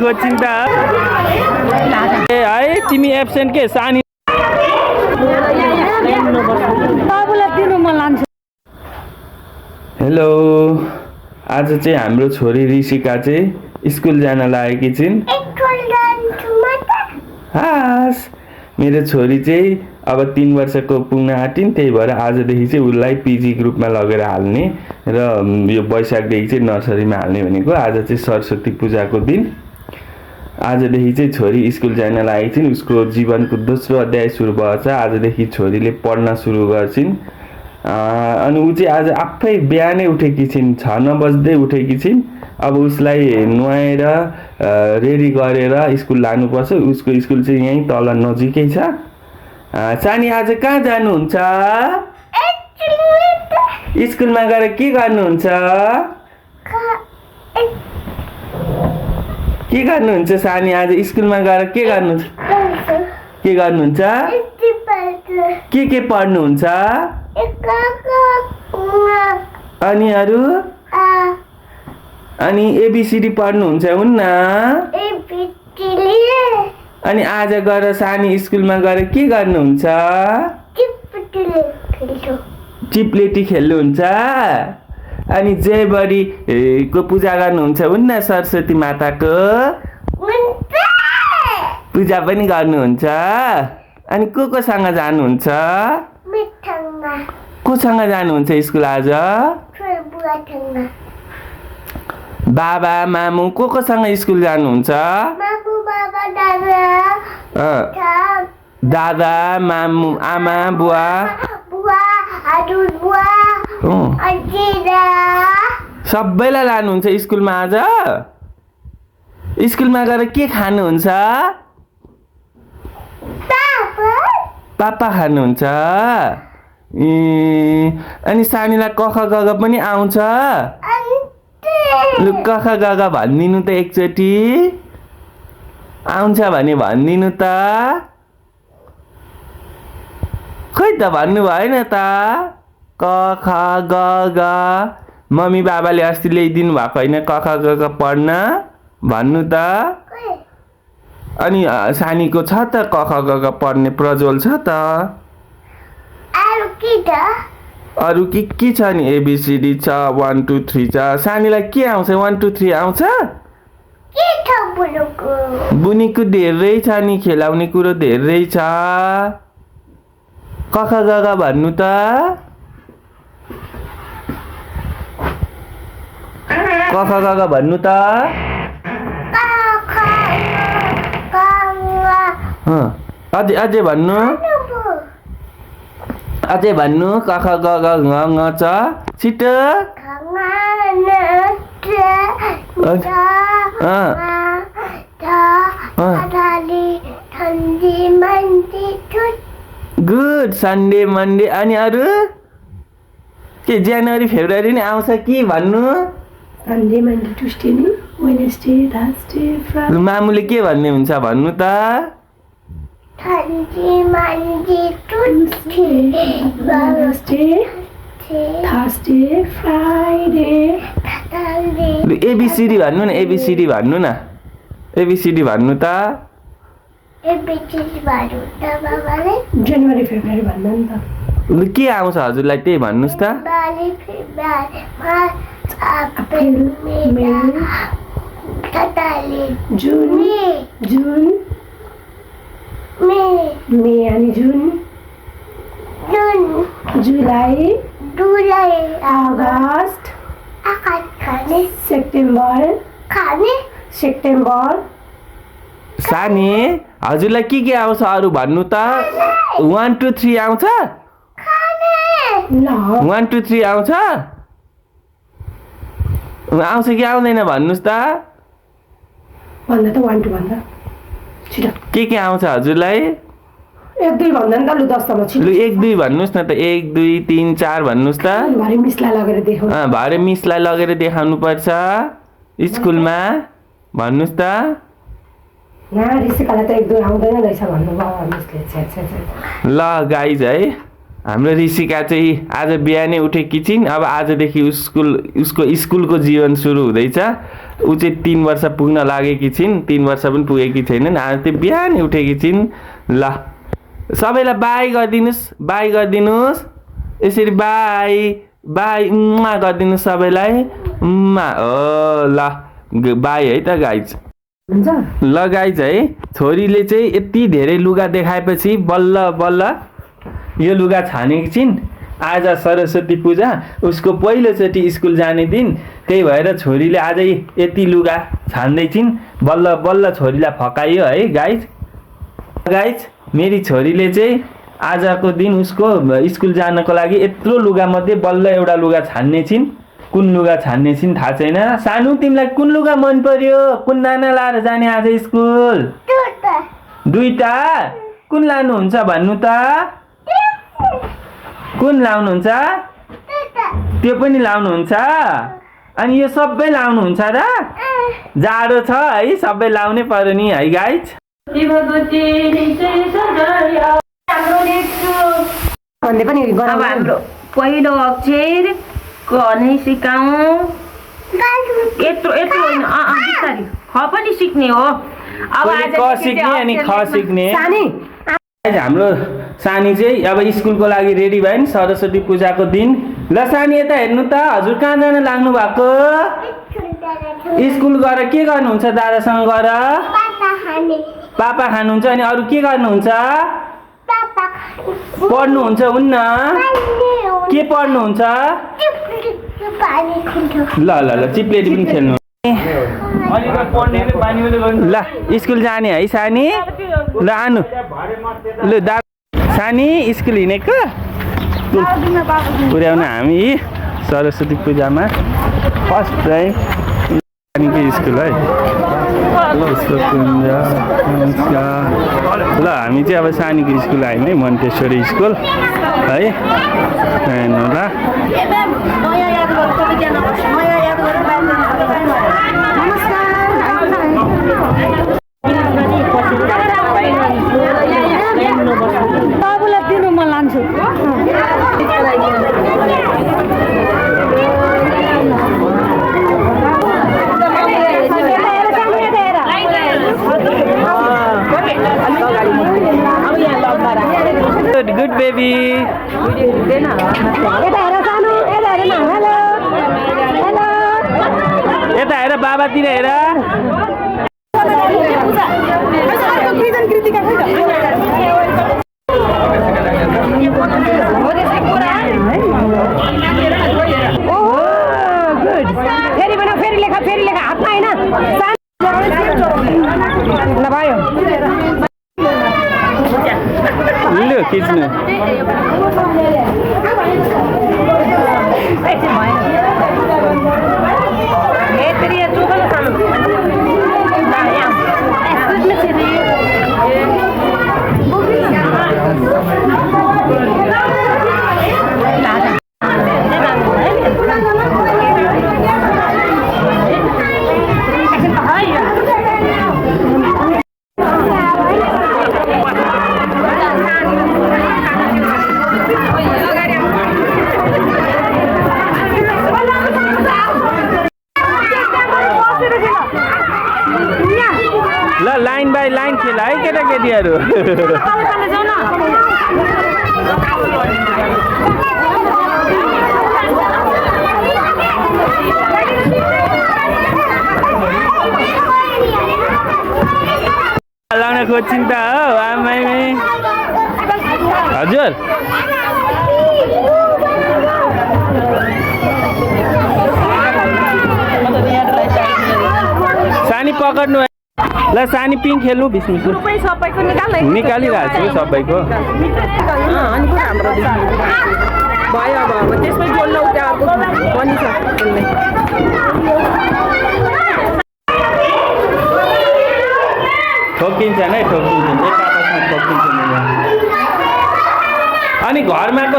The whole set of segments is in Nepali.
खोज्छिन् त ए है तिमी एब्सेन्ट के सानी हेलो आज चाहिँ हाम्रो छोरी ऋषिका चाहिँ स्कुल जान लागेकी छिन् हास मेरो छोरी चाहिँ अब 3 वर्षको पुग्न आँटिन् त्यही भएर आजदेखि चाहिँ उसलाई पिजी ग्रुपमा लगेर हाल्ने र यो वैशाखदेखि चाहिँ नर्सरीमा हाल्ने भनेको आज चाहिँ सरस्वती पूजाको दिन आजदेखि चाहिँ छोरी स्कुल जान लागेकी छिन् उसको जीवनको दोस्रो अध्याय सुरु भएछ आजदेखि छोरीले पढ्न सुरु गर्छिन् अनि ऊ चाहिँ आज आफै बिहानै उठेकी छिन् 6:09 बज्दै उठेकी छिन् अब उसलाई नुहाएर रेडी गरेर स्कुल लानुपर्छ उसको स्कुल चाहिँ यहीँ तल नजिकै छ सानी आज कहाँ जानुहुन्छ स्कुलमा गएर के गर्नुहुन्छ सानी आज स्कुलमा गएर के गर्नुहुन्छ के पढ्नुहुन्छ अनि अरू अनि एबीसीडी पढ्नुहुन्छ हुन्न अनि आज गएर सानी स्कुलमा गएर के गर्नुहुन्छ चिप्लेटी खेल्नुहुन्छ अनि जयबडी को पूजा गर्नुहुन्छ हुन्न सरस्वती माताको पूजा पनि गर्नुहुन्छ अनि कोसँग जानुहुन्छ कोसँग जानुहुन्छ स्कुल आज बाबा मामु कोसँग स्कुल जानुहुन्छ दादा मामु आमा बुवा सबैलाई लानुहुन्छ स्कुलमा आज स्कुलमा गएर के खानुहुन्छ पापा खानुहुन्छ अनि सानीलाई कख गग पनि आउँछ लु कख गग भनिदिनु त एकचोटि आउँछ भने भनिदिनु त खै त भन्नु भएन त कख गग मम्मी बाबाले अस्ति ल्याइदिनु भएको होइन कख गग पढ्न भन्नु त अनि सानीको छ त कख गग पढ्ने प्रज्वल छ त अरू के छ नि एबीसीडी छ 1 2 3 छ सानीलाई के आउँछ 1 2 3 आउँछ बुनीको धेरै छ नि खेलाउने कुरो धेरै छ कख गग भन्नु त कख गग भन्नु त अझै भन्नु कख गग ङ छ छिटो गुड सन्डे मन्डे अनि अरू के जनवरी फेब्रुअरी नै आउँछ कि भन्नु Sunday Monday Tuesday Wednesday Thursday Friday मामुले के भन्ने हुन्छ भन्नु त थर्सडे फ्राइडे एबीसीडी भन्नु न एबीसीडी भन्नु न एबीसीडी भन्नु त जनवरी फेब्रुअरी भन्नु नि त के आउँछ हजुरलाई त्यही भन्नुस् त जुन मे अनि जुन जुलाई अगस्त सेप्टेम्बर सानी हजुरलाई के आउँछ अरू भन्नु त 1 2 3 आउँछ 1 2 3 आउँछ कि आउँदैन भन्नुस् त भन्दा त 1 2 भन्दा छिटो के आउँछ हजुरलाई 1 2 भन्दा नि त लु 10 तमा छिटो लु 1 2 भन्नुस् न त 1 2 3 4 भन्नुस् त भरे मिसलाई लगेर देखाउनु भरे मिसलाई लगेर देखाउनु पर्छ स्कुलमा भन्नुस् त ना ऋषिकालाई त 1 2 आउँदैन रहेछ भन्नु बाबा मिसले ल गाइज है हाम्रो ऋषिका चाहिँ आज बिहानै उठेकी छिन् अब आजदेखि उसको स्कुलको जीवन सुरु हुँदैछ ऊ चाहिँ 3 वर्ष पुग्न लागेकी छिन् 3 वर्ष पनि पुगेकी छैनन् आज त्यो बिहान उठेकी छिन् ल सबैलाई बाई गरिदिनुस् यसरी बाई गरिदिनुस् सबैलाई ल बाई है त गाइज ल गाइज है छोरीले चाहिँ यति धेरै लुगा देखाएपछि बल्ल बल्ल यो लुगा छानेकी छिन् आज सरस्वती पूजा उसको पहिलोचोटि स्कुल जाने दिन त्यही भएर छोरीले आजै यति लुगा छान्दैछिन् बल्ल बल्ल छोरीलाई फकाइयो है गाइज मेरी छोरीले चाहिँ आजको दिन उसको स्कुल जानको लागि यत्रो लुगा मध्ये बल्ल एउटा लुगा छान्ने छिन् कुन लुगा छान्ने छिन् थाहा छैन सानो तिमीलाई कुन लुगा मन पर्यो कुन नाना लाएर जाने आज स्कुल दुईटा कुन लानुहुन्छ भन्नु त कुन लाउनुहुन्छ त्यो पनि लाउनुहुन्छ अनि यो सबै लाउनुहुन्छ र जाडो छ है सबै लाउनै पर्यो नि है गाइज अब हाम्रो पहिलो अक्षर क नै सिकाउँ यत्रो यत्रो होइन बिस्तारी ख पनि सिक्ने हो अब आज क सिक्ने अनि ख सिक्ने हाम्रो सानी चाहिँ अब स्कुलको लागि रेडी भयो नि सरस्वती पूजाको दिन ल सानी यता हेर्नु त हजुर कहाँ जान लाग्नु भएको स्कुल गएर के गर्नुहुन्छ दादासँग गएर पापा खानुहुन्छ अनि अरू के गर्नुहुन्छ पढ्नुहुन्छ हुन्न के पढ्नुहुन्छ ल चिप्लेटी पनि खेल्नु ल स्कुल जाने है सानी ल आनु ल सानी स्कुल हिँडेको पुर्याउन हामी सरस्वती पूजामा फर्स्ट टाइम सानीको स्कुल है ल हामी चाहिँ अब सानीको स्कुल आयौँ है मन्टेश्वरी स्कुल है हेर्नु ल बाबुलाई दिनु म लान्छु गुड बेबी यता हेर बाबातिर हेर फेरि लेखा हातमा होइन भयो लु खिच्नु ल लाइन बाई लाइन खेल है केटाकेटीहरू लाउन खोज्छिन् त हो आमै हजुर सानी पकड्नु ल सानी पिङ खेल्नु बिस्मिस निकालिरहेको छु सबैको भयो अब त्यसमै बोल्न पनि छ ठोकिन्छन् है ठोकिन्छन् एक आपसमा ठोकिन्छन् अनि घरको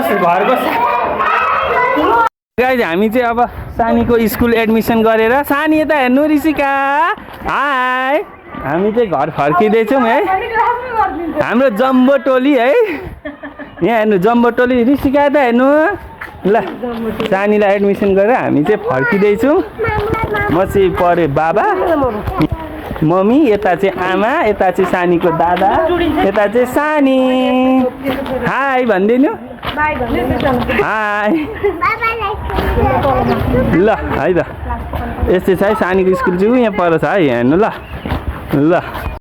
गाइज हामी चाहिँ अब सानीको स्कुल एडमिसन गरेर सानी यता हेर्नु ऋषिका हाई हामी चाहिँ घर फर्किँदैछौँ है हाम्रो जम्बो टोली है यहाँ हेर्नु जम्बो टोली ऋषिका यता हेर्नु ल सानीलाई एडमिसन गरेर हामी चाहिँ फर्किँदैछौँ म चाहिँ परे बाबा मम्मी यता चाहिँ आमा यता चाहिँ सानीको दादा यता चाहिँ सानी हाई भनिदिनु हाई ल है त यस्तै छ है सानीको स्कुल चाहिँ यहाँ पर छ है हेर्नु ल ल